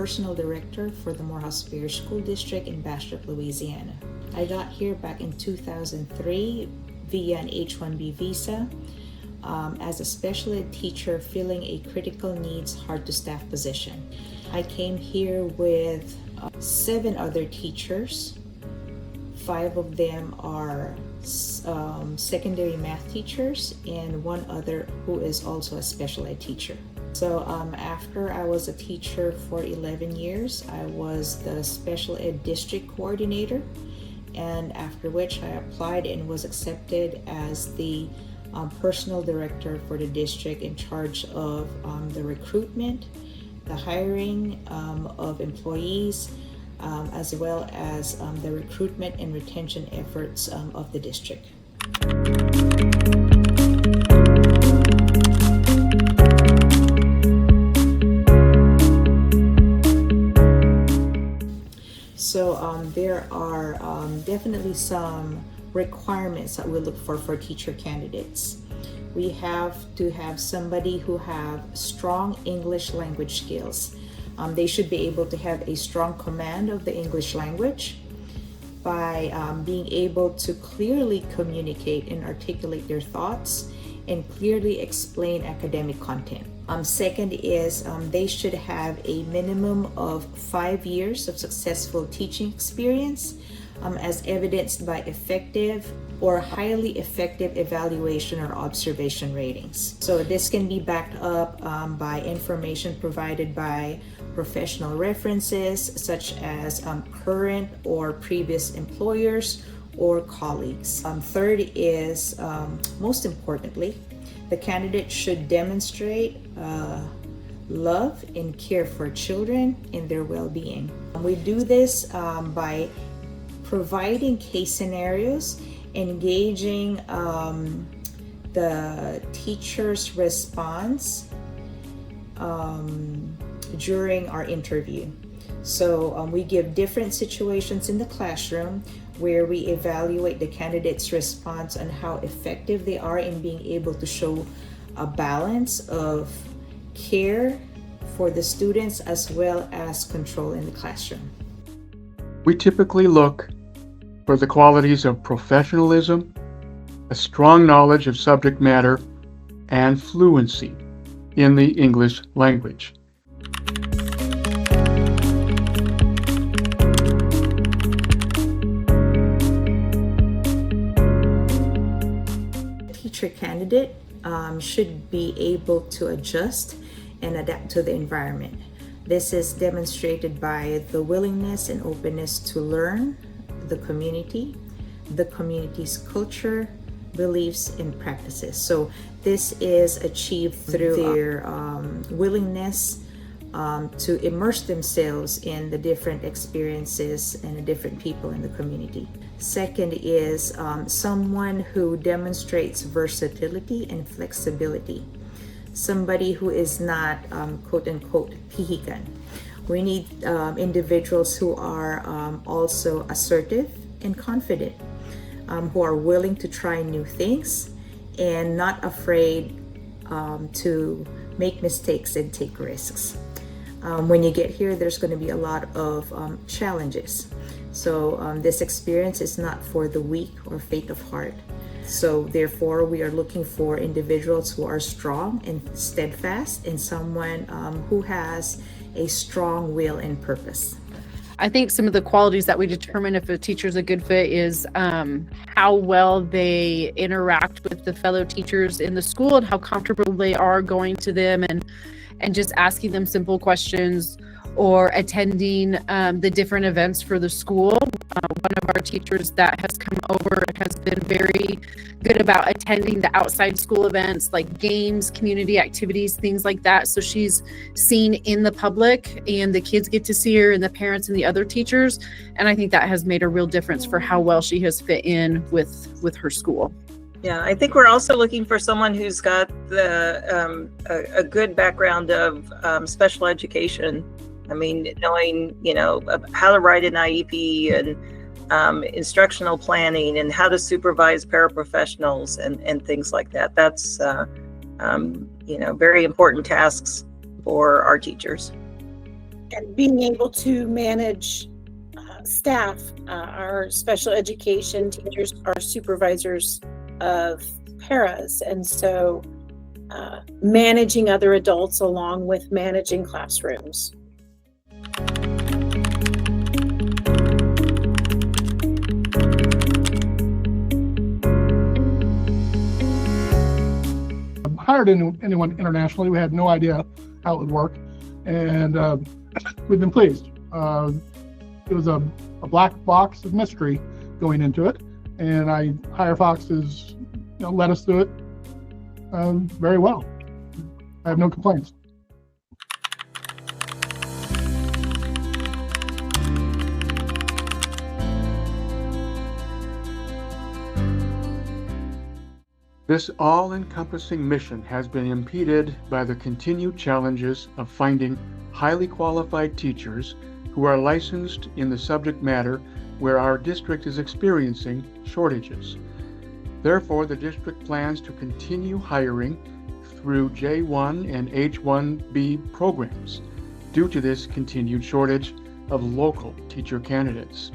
personal director for the Morehouse Superior School District in Bastrop, Louisiana. I got here back in 2003 via an H-1B visa as a special ed teacher filling a critical needs, hard to staff position. I came here with 7 other teachers. 5 of them are secondary math teachers and 1 other who is also a special ed teacher. So after I was a teacher for 11 years, I was the special ed district coordinator, and after which I applied and was accepted as the personal director for the district in charge of the recruitment, the hiring of employees, as well as the recruitment and retention efforts of the district. So there are definitely some requirements that we look for teacher candidates. We have to have somebody who have strong English language skills. They should be able to have a strong command of the English language by being able to clearly communicate and articulate their thoughts and clearly explain academic content. Second is they should have a minimum of 5 years of successful teaching experience as evidenced by effective or highly effective evaluation or observation ratings. So this can be backed up by information provided by professional references such as current or previous employers or colleagues. Third is, most importantly, the candidate should demonstrate love and care for children and their well-being. We do this by providing case scenarios, engaging the teacher's response during our interview. So we give different situations in the classroom where we evaluate the candidate's response on how effective they are in being able to show a balance of care for the students as well as control in the classroom. We typically look for the qualities of professionalism, a strong knowledge of subject matter, and fluency in the English language. Teacher candidate should be able to adjust and adapt to the environment. This is demonstrated by the willingness and openness to learn the community's culture, beliefs, and practices. So this is achieved through their willingness to immerse themselves in the different experiences and the different people in the community. Second is someone who demonstrates versatility and flexibility. Somebody who is not quote unquote pihikan. We need individuals who are also assertive and confident, who are willing to try new things and not afraid to make mistakes and take risks. When you get here, there's going to be a lot of challenges. So this experience is not for the weak or faint of heart. So therefore, we are looking for individuals who are strong and steadfast and someone who has a strong will and purpose. I think some of the qualities that we determine if a teacher is a good fit is how well they interact with the fellow teachers in the school and how comfortable they are going to them and just asking them simple questions or attending the different events for the school. One of our teachers that has come over has been very good about attending the outside school events like games, community activities, things like that. So she's seen in the public and the kids get to see her and the parents and the other teachers. And I think that has made a real difference for how well she has fit in with her school. Yeah, I think we're also looking for someone who's got a good background of special education. I mean, knowing, how to write an IEP and instructional planning and how to supervise paraprofessionals and things like that. That's, very important tasks for our teachers. and being able to manage staff, our special education teachers are supervisors of paras, and so managing other adults along with managing classrooms. Hired anyone internationally. We had no idea how it would work, and we've been pleased. It was a black box of mystery going into it, and HireFox has led us through it very well. I have no complaints. This all-encompassing mission has been impeded by the continued challenges of finding highly qualified teachers who are licensed in the subject matter where our district is experiencing shortages. Therefore, the district plans to continue hiring through J1 and H1B programs due to this continued shortage of local teacher candidates.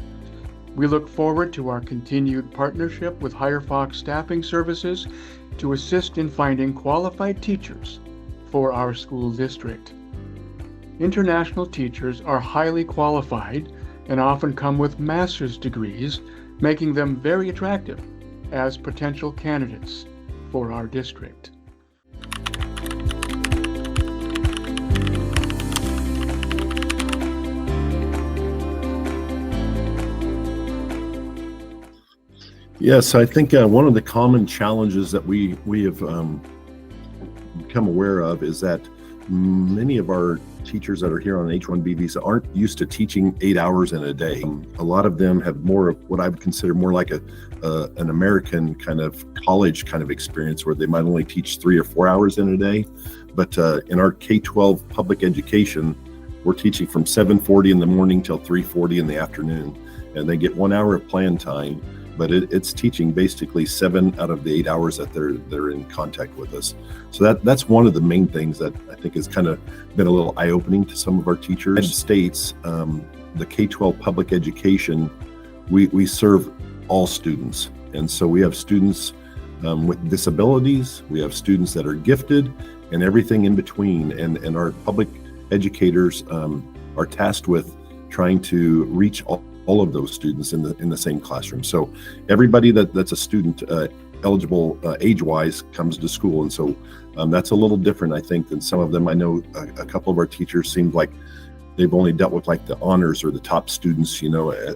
We look forward to our continued partnership with HireFox Staffing Services to assist in finding qualified teachers for our school district. International teachers are highly qualified and often come with master's degrees, making them very attractive as potential candidates for our district. Yes, I think one of the common challenges that we have become aware of is that many of our teachers that are here on an H-1B visa aren't used to teaching 8 hours in a day. A lot of them have more of what I would consider more like an American kind of college kind of experience where they might only teach 3 or 4 hours in a day. But in our K-12 public education, we're teaching from 7:40 in the morning till 3:40 in the afternoon, and they get 1 hour of plan time. But it's teaching basically 7 out of the 8 hours that they're in contact with us. So that's one of the main things that I think has kind of been a little eye-opening to some of our teachers. In the United States, the K-12 public education, we serve all students. And so we have students with disabilities, we have students that are gifted, and everything in between. And our public educators are tasked with trying to reach all of those students in the same classroom. So everybody that's a student eligible age-wise comes to school, and so that's a little different, I think, than some of them. I know a couple of our teachers seemed like they've only dealt with like the honors or the top students,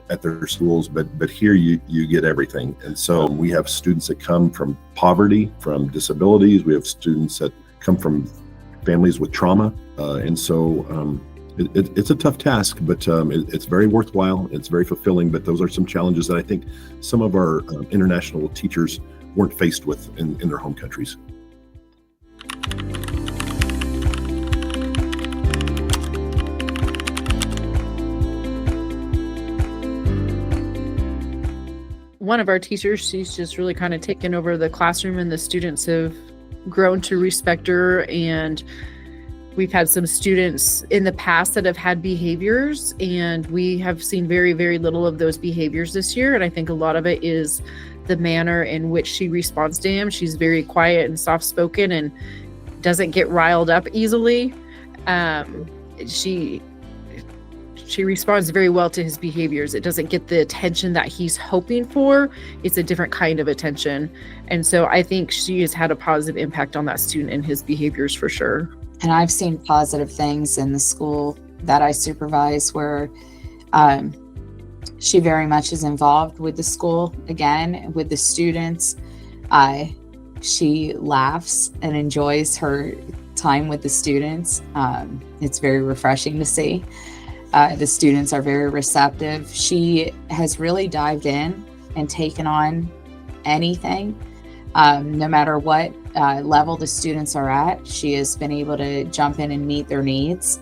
at their schools, but here you get everything. And so we have students that come from poverty, from disabilities. We have students that come from families with trauma, and so it's a tough task, but it's very worthwhile. It's very fulfilling, but those are some challenges that I think some of our international teachers weren't faced with in their home countries. One of our teachers, she's just really kind of taken over the classroom, and the students have grown to respect her. And we've had some students in the past that have had behaviors, and we have seen very, very little of those behaviors this year. And I think a lot of it is the manner in which she responds to him. She's very quiet and soft-spoken and doesn't get riled up easily. She responds very well to his behaviors. It doesn't get the attention that he's hoping for. It's a different kind of attention. And so I think she has had a positive impact on that student and his behaviors for sure. And I've seen positive things in the school that I supervise where she very much is involved with the school, again, with the students. She laughs and enjoys her time with the students. It's very refreshing to see. The students are very receptive. She has really dived in and taken on anything, no matter what level the students are at. She has been able to jump in and meet their needs.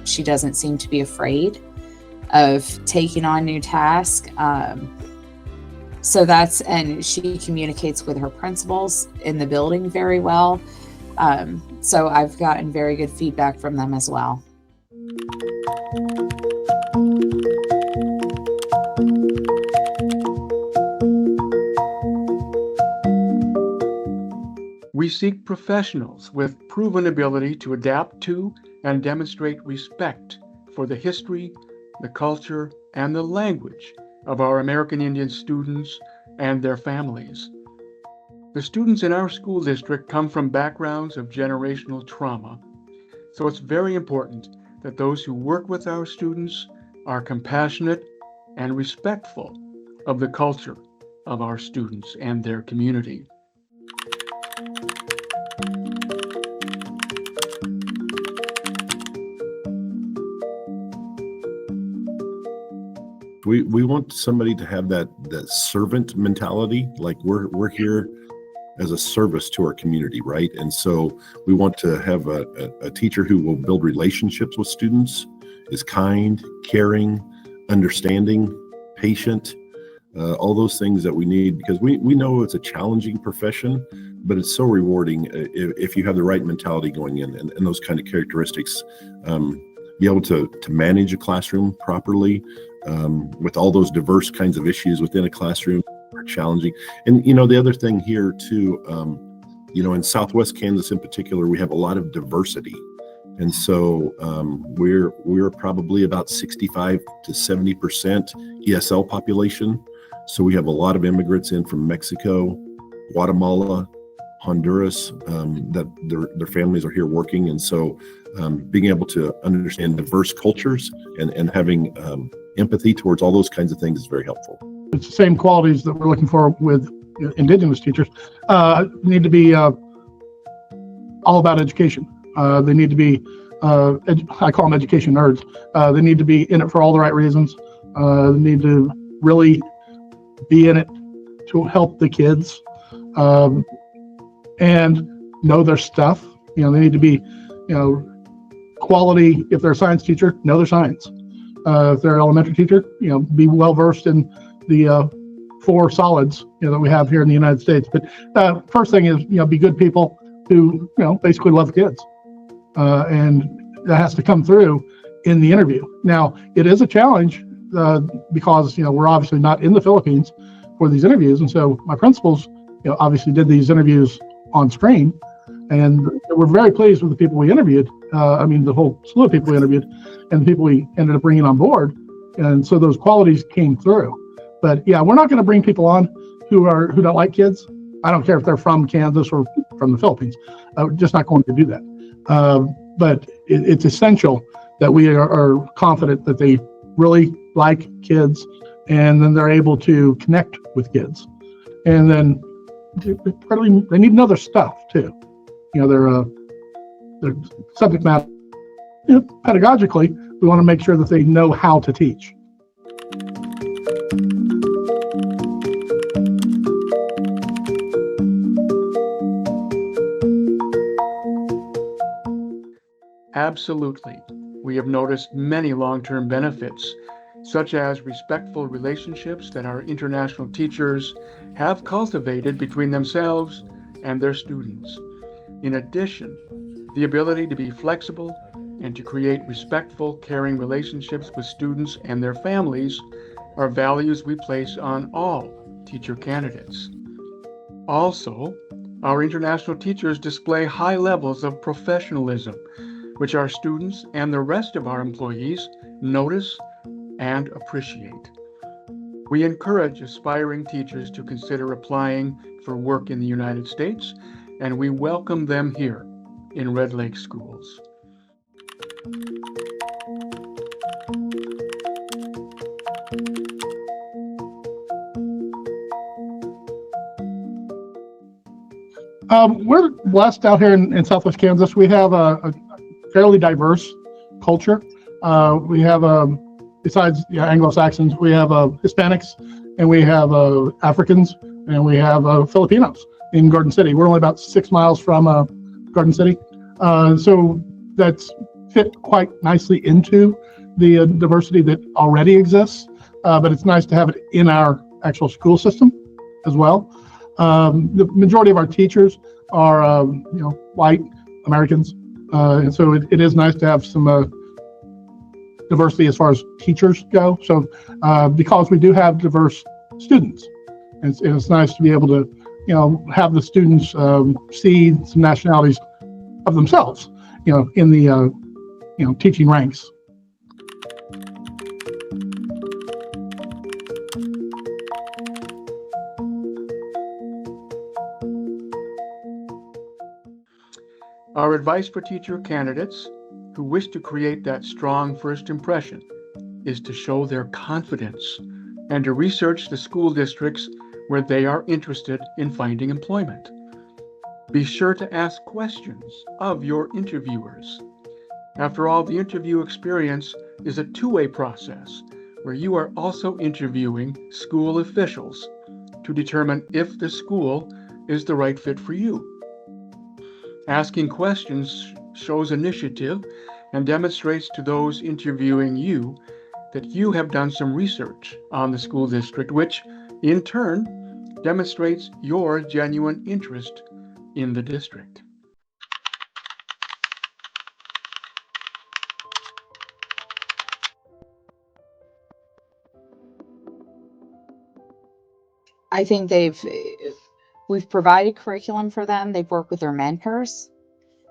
She doesn't seem to be afraid of taking on new tasks. And she communicates with her principals in the building very well. So I've gotten very good feedback from them as well. We seek professionals with proven ability to adapt to and demonstrate respect for the history, the culture, and the language of our American Indian students and their families. The students in our school district come from backgrounds of generational trauma, so it's very important that those who work with our students are compassionate and respectful of the culture of our students and their community. We want somebody to have that servant mentality, like we're here as a service to our community, right? And so we want to have a teacher who will build relationships with students, is kind, caring, understanding, patient, all those things that we need, because we know it's a challenging profession, but it's so rewarding if you have the right mentality going in, and those kind of characteristics. Be able to manage a classroom properly, with all those diverse kinds of issues within a classroom are challenging. And the other thing here too, in Southwest Kansas in particular, we have a lot of diversity, and so we're probably about 65 to 70% ESL population. So we have a lot of immigrants in from Mexico, Guatemala, Honduras, that their families are here working, and so being able to understand diverse cultures and having empathy towards all those kinds of things is very helpful. It's the same qualities that we're looking for with Indigenous teachers. Need to be all about education. They need to be, I call them education nerds. They need to be in it for all the right reasons. They need to really be in it to help the kids, and know their stuff. They need to be, quality. If they're a science teacher, know their science. If they're an elementary teacher, be well versed in the 4 solids that we have here in the United States. But first thing is, be good people who basically love kids, and that has to come through in the interview. Now, it is a challenge because we're obviously not in the Philippines for these interviews, and so my principals obviously did these interviews on screen, and we're very pleased with the people we interviewed. The whole slew of people we interviewed, and the people we ended up bringing on board, and so those qualities came through. But yeah, we're not going to bring people on who don't like kids. I don't care if they're from Kansas or from the Philippines. We're just not going to do that. But it's essential that we are confident that they really like kids, and then they're able to connect with kids. And then they need to know their stuff too. Their subject matter. Pedagogically, we want to make sure that they know how to teach. Absolutely. We have noticed many long-term benefits, such as respectful relationships that our international teachers have cultivated between themselves and their students. In addition, the ability to be flexible and to create respectful, caring relationships with students and their families are values we place on all teacher candidates. Also, our international teachers display high levels of professionalism, which our students and the rest of our employees notice and appreciate. We encourage aspiring teachers to consider applying for work in the United States, and we welcome them here in Red Lake Schools. We're blessed out here in Southwest Kansas. We have a fairly diverse culture. We have, besides Anglo-Saxons, we have Hispanics, and we have Africans, and we have Filipinos in Garden City. We're only about 6 miles from Garden City. So that's fit quite nicely into the diversity that already exists, but it's nice to have it in our actual school system as well. The majority of our teachers are, white Americans, and so it is nice to have some diversity as far as teachers go. So because we do have diverse students, it's nice to be able to, have the students see some nationalities of themselves, in the teaching ranks. Our advice for teacher candidates who wish to create that strong first impression is to show their confidence and to research the school districts where they are interested in finding employment. Be sure to ask questions of your interviewers. After all, the interview experience is a two-way process where you are also interviewing school officials to determine if the school is the right fit for you. Asking questions shows initiative and demonstrates to those interviewing you that you have done some research on the school district, which in turn demonstrates your genuine interest in the district. I think we've provided curriculum for them. They've worked with their mentors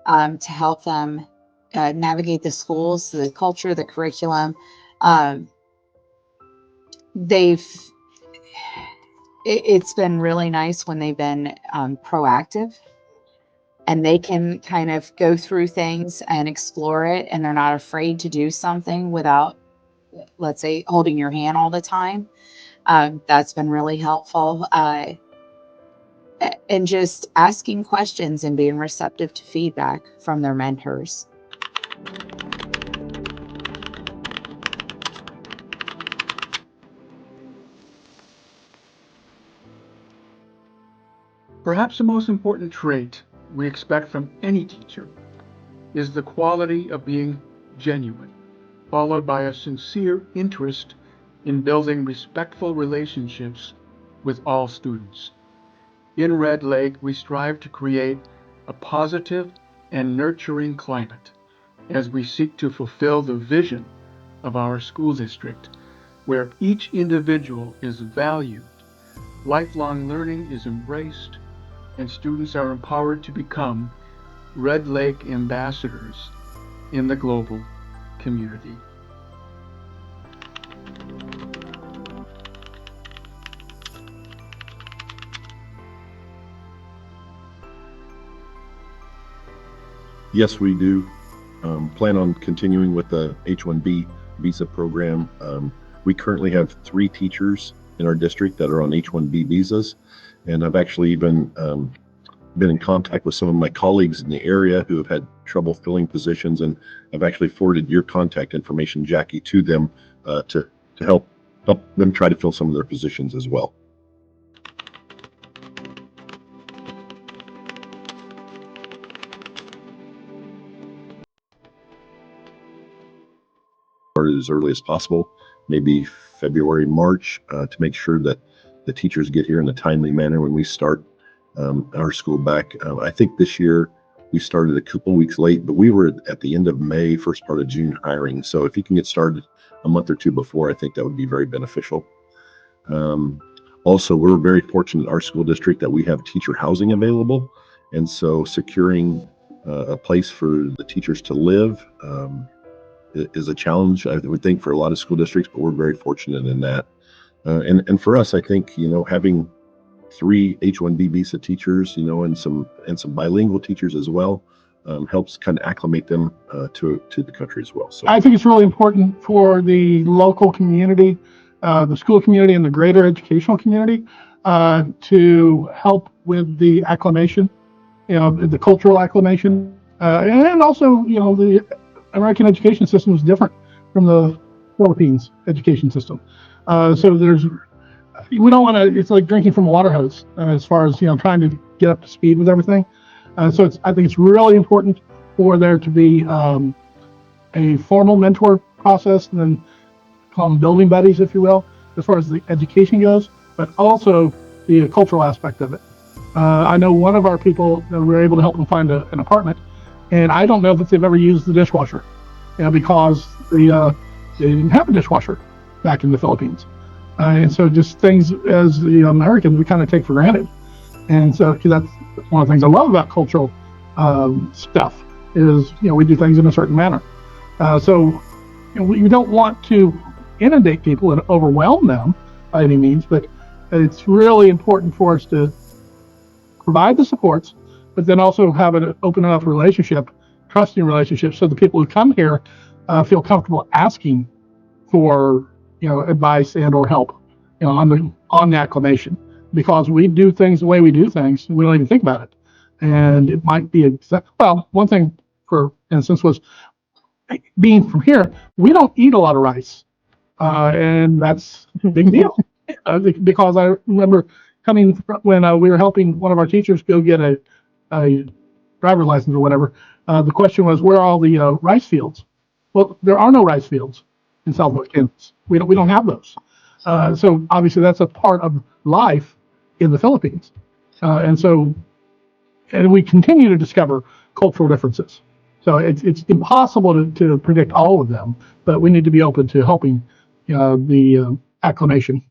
to help them navigate the schools, the culture, the curriculum. It's been really nice when they've been proactive and they can kind of go through things and explore it, and they're not afraid to do something without, let's say, holding your hand all the time. That's been really helpful. And just asking questions and being receptive to feedback from their mentors. Perhaps the most important trait we expect from any teacher is the quality of being genuine, followed by a sincere interest in building respectful relationships with all students. In Red Lake, we strive to create a positive and nurturing climate as we seek to fulfill the vision of our school district, where each individual is valued, lifelong learning is embraced, and students are empowered to become Red Lake ambassadors in the global community. Yes, we do plan on continuing with the H-1B visa program. We currently have 3 teachers in our district that are on H-1B visas, and I've actually even been in contact with some of my colleagues in the area who have had trouble filling positions, and I've actually forwarded your contact information, Jackie, to them to help them try to fill some of their positions as well. As early as possible, maybe February, March, to make sure that the teachers get here in a timely manner when we start our school back. I think this year we started a couple weeks late, but we were at the end of May, first part of June hiring. So if you can get started a month or two before, I think that would be very beneficial. Also, we're very fortunate in our school district that we have teacher housing available. And so securing a place for the teachers to live is a challenge, I would think, for a lot of school districts, but we're very fortunate in that. And for us, I think, having 3 H-1B visa teachers, and some bilingual teachers as well, helps kind of acclimate them to the country as well. So I think it's really important for the local community, the school community, and the greater educational community to help with the acclimation, the cultural acclimation, and also, the American education system is different from the Philippines education system. So we don't want to, it's like drinking from a water hose as far as, trying to get up to speed with everything. So I think it's really important for there to be a formal mentor process, and then call them building buddies, if you will, as far as the education goes, but also the cultural aspect of it. I know one of our people, we were able to help them find an apartment, and I don't know that they've ever used the dishwasher, because the they didn't have a dishwasher back in the Philippines. And so just things as the Americans, we kind of take for granted. And so that's one of the things I love about cultural stuff is, we do things in a certain manner. So you don't want to inundate people and overwhelm them by any means, but it's really important for us to provide the supports, but then also have an open enough relationship, trusting relationship, so the people who come here feel comfortable asking for advice and or help on the acclimation, because we do things the way we do things, we don't even think about it. And it might be one thing, for instance, was being from here, we don't eat a lot of rice, and that's a big deal. Because I remember coming when we were helping one of our teachers go get a driver's license or whatever. The question was, where are all the rice fields? Well, there are no rice fields in Southwest Kansas. We don't have those. So obviously that's a part of life in the Philippines, and we continue to discover cultural differences. So it's impossible to predict all of them, but we need to be open to helping the acclimation